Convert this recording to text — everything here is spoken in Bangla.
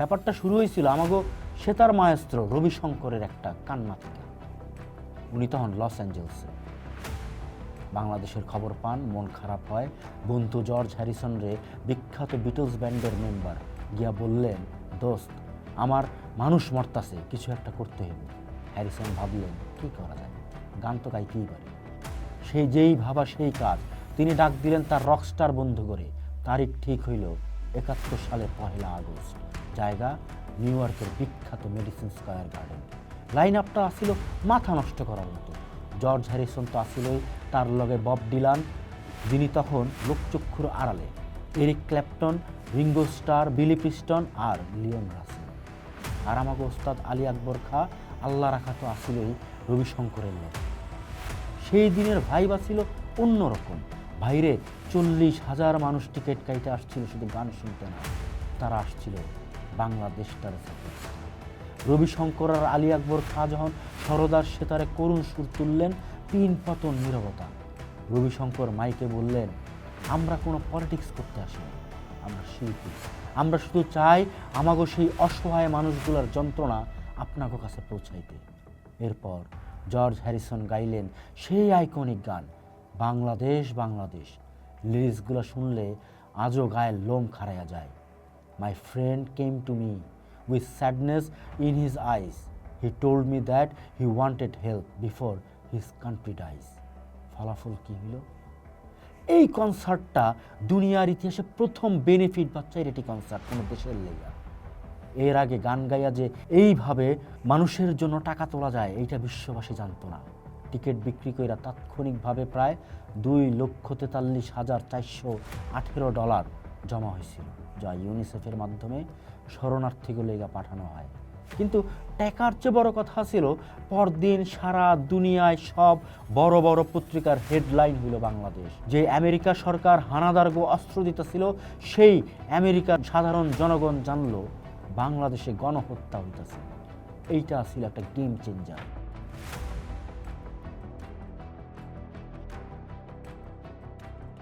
ব্যাপারটা শুরু হয়েছিল আমাগো সেতার মায়েস্ত্র রবিশঙ্করের একটা কান্না থেকে। উনি তখন লস অ্যাঞ্জেলসে। বাংলাদেশের খবর পান, মন খারাপ হয়। বন্ধু জর্জ হ্যারিসন রে, বিখ্যাত বিটলস ব্যান্ডের মেম্বার, গিয়া বললেন, দোস্ত আমার মানুষ মরতাছে, কিছু একটা করতে হবে। হ্যারিসন ভাবলেন কি করা যায়, গান তো গাইতেই পারি। সেই যেই ভাবা সেই কাজ। তিনি ডাক দিলেন তার রকস্টার বন্ধু করে। তারিখ ঠিক হইল ৭১ সালের ১ আগস্ট। জায়গা নিউ ইয়র্কের বিখ্যাত মেডিসিন স্কয়ার গার্ডেন। লাইন আপটা আসিল মাথা নষ্ট করার মতো। জর্জ হ্যারিসন তো আসিলই, তার লগে বব ডিলান, যিনি তখন লোকচক্ষুর আড়ালে, এরিক ক্ল্যাপটন, রিঙ্গো স্টার, বিলি প্রিস্টন আর লিওন রাসেল। আর আমাকে ওস্তাদ আলী আকবর খা, আল্লাহ রাখা তো আসিলই রবিশঙ্করের লোক। সেই দিনের ভাইব ছিল অন্যরকম। বাইরে ৪০,০০০ মানুষ টিকিট কাইতে আসছিল শুধু গান শুনতে না, তারা আসছিল বাংলাদেশটার সাথে। রবিশঙ্কর আর আলী আকবর খা যখন সরদার সেতারে করুণ সুর তুললেন, তিন পতন নীরবতা। রবিশঙ্কর মাইকে বললেন, আমরা কোনো পলিটিক্স করতে আসিনি, আমরা শিল্পী। আমরা শুধু চাই আমাগো সেই অসহায় মানুষগুলোর যন্ত্রণা আপনাগো কাছে পৌঁছাইতে। এরপর জর্জ হ্যারিসন গাইলেন সেই আইকনিক গান বাংলাদেশ বাংলাদেশ। লিরিক্সগুলো শুনলে আজও গায়ের লোম খাড়াইয়া যায়। My friend came to me with sadness in his eyes. He told me that he wanted help before his country dies. ফলাফল কি হলো? এই কনসার্টটা দুনিয়ার ইতিহাসে প্রথম বেনিফিট বা চ্যারিটি কনসার্ট কোনো দেশের লেগা। এর আগে গান গাইয়া যে এইভাবে মানুষের জন্য টাকা তোলা যায় এইটা বিশ্ববাসী জানতো না। টিকিট বিক্রি কইরা তাৎক্ষণিকভাবে প্রায় $2,43,418 জমা হয়েছিল, যা ইউনিসেফের মাধ্যমে শরণার্থীগুলো পাঠানো হয়। কিন্তু টাকার চেয়ে বড় কথা ছিল, পরদিন সারা দুনিয়ায় সব বড় বড় পত্রিকার হেডলাইন হইল বাংলাদেশ। যে আমেরিকা সরকার হানাদারগো অস্ত্র দিতেছিল, সেই আমেরিকার সাধারণ জনগণ জানলো বাংলাদেশে গণহত্যা হইতেছে। এইটা ছিল একটা গেম চেঞ্জার।